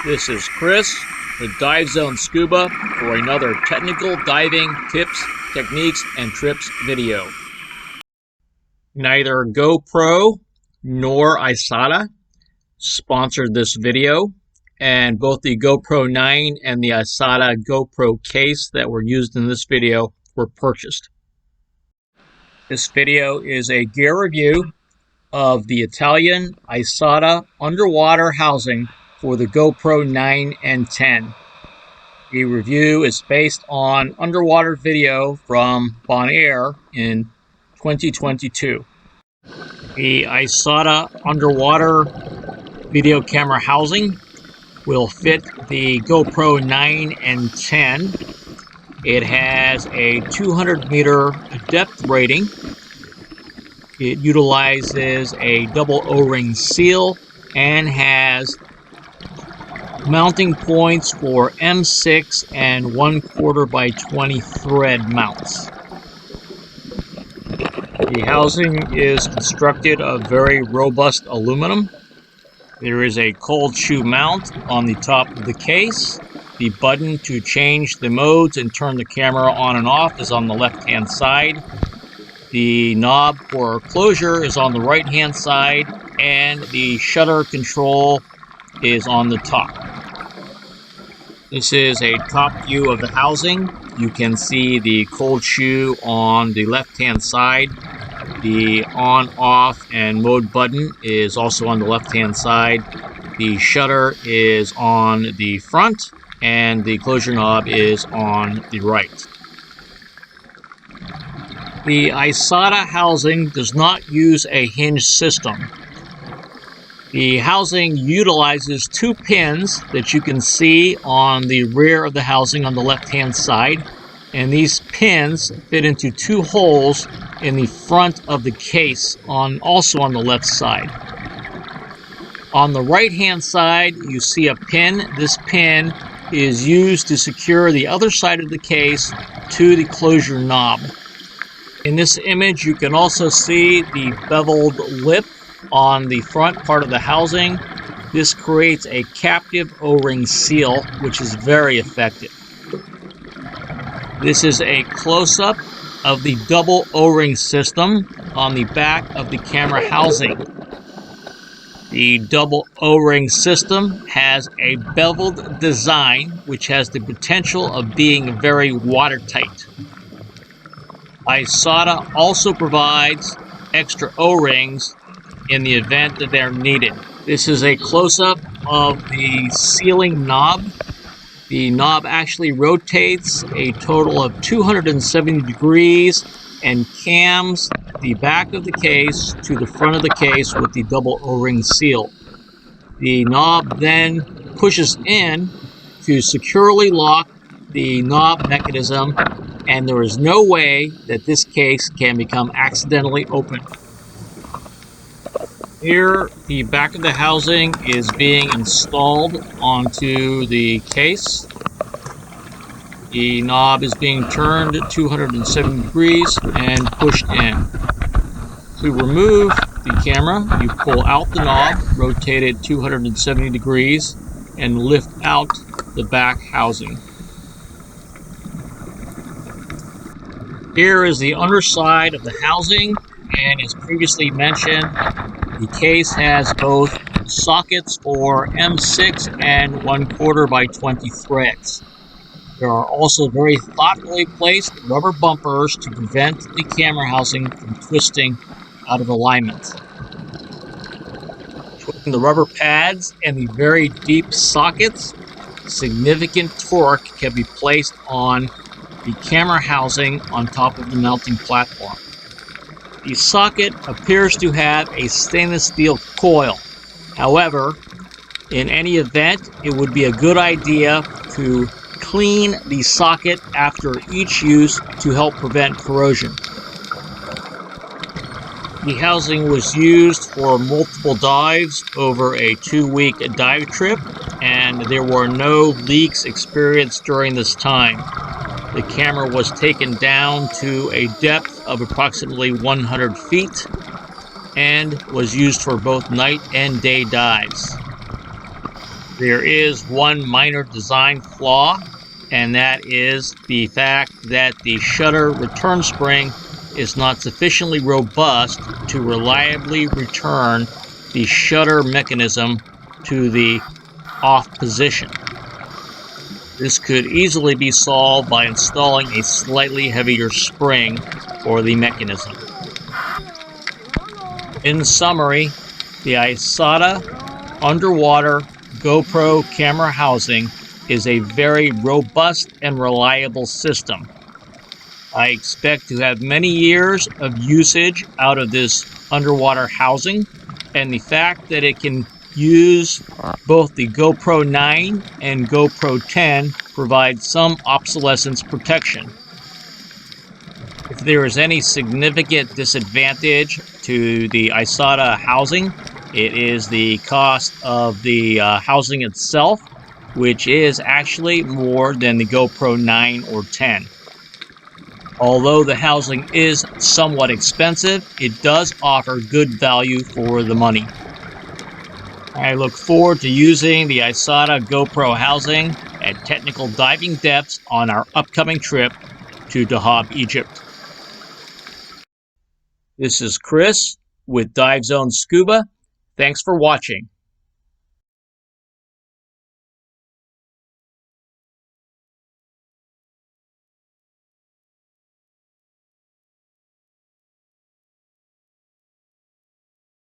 This is Chris with Dive Zone Scuba for another technical diving tips, techniques, and trips video. Neither GoPro nor Isata sponsored this video, and both the GoPro 9 and the Isata GoPro case that were used in this video were purchased. This video is a gear review of the Italian Isata underwater housing for the GoPro 9 and 10. The review is based on underwater video from Bonaire in 2022. The Isata underwater video camera housing will fit the GoPro 9 and 10. It has a 200 meter depth rating. It utilizes a double O-ring seal and has mounting points for M6 and 1/4 by 20 thread mounts. The housing is constructed of very robust aluminum. There is a cold shoe mount on the top of the case. The button to change the modes and turn the camera on and off is on the left-hand side. The knob for closure is on the right-hand side, and the shutter control is on the top. This is a top view of the housing. You can see the cold shoe on the left-hand side. The on, off, and mode button is also on the left-hand side. The shutter is on the front, and the closure knob is on the right. The Isata housing does not use a hinge system. The housing utilizes 2 pins that you can see on the rear of the housing on the left-hand side, and these pins fit into 2 holes in the front of the case, also on the left side. On the right-hand side, you see a pin. This pin is used to secure the other side of the case to the closure knob. In this image, you can also see the beveled lip on the front part of the housing. This creates a captive O-ring seal, which is very effective. This is a close-up of the double O-ring system on the back of the camera housing. The double O-ring system has a beveled design, which has the potential of being very watertight. Isata also provides extra O-rings in the event that they're needed. This is a close-up of the sealing knob. The knob actually rotates a total of 270 degrees and cams the back of the case to the front of the case with the double O-ring seal. The knob then pushes in to securely lock the knob mechanism, and there is no way that this case can become accidentally opened. Here, the back of the housing is being installed onto the case. The knob is being turned 270 degrees and pushed in. To remove the camera, you pull out the knob, rotate it 270 degrees, and lift out the back housing. Here is the underside of the housing, and as previously mentioned, the case has both sockets for M6 and 1/4 by 20 threads. There are also very thoughtfully placed rubber bumpers to prevent the camera housing from twisting out of alignment. Between the rubber pads and the very deep sockets, significant torque can be placed on the camera housing on top of the mounting platform. The socket appears to have a stainless steel coil. However, in any event, it would be a good idea to clean the socket after each use to help prevent corrosion. The housing was used for multiple dives over a 2-week dive trip, and there were no leaks experienced during this time. The camera was taken down to a depth of approximately 100 feet and was used for both night and day dives. There is one minor design flaw, and that is the fact that the shutter return spring is not sufficiently robust to reliably return the shutter mechanism to the off position. This could easily be solved by installing a slightly heavier spring for the mechanism. In summary, the Isata underwater GoPro camera housing is a very robust and reliable system. I expect to have many years of usage out of this underwater housing, and the fact that it can use both the GoPro 9 and GoPro 10 provides some obsolescence protection. If there is any significant disadvantage to the Isata housing, it is the cost of the housing itself, which is actually more than the GoPro 9 or 10. Although the housing is somewhat expensive, it does offer good value for the money. I look forward to using the Isata GoPro housing at technical diving depths on our upcoming trip to Dahab, Egypt. This is Chris with Dive Zone Scuba. Thanks for watching.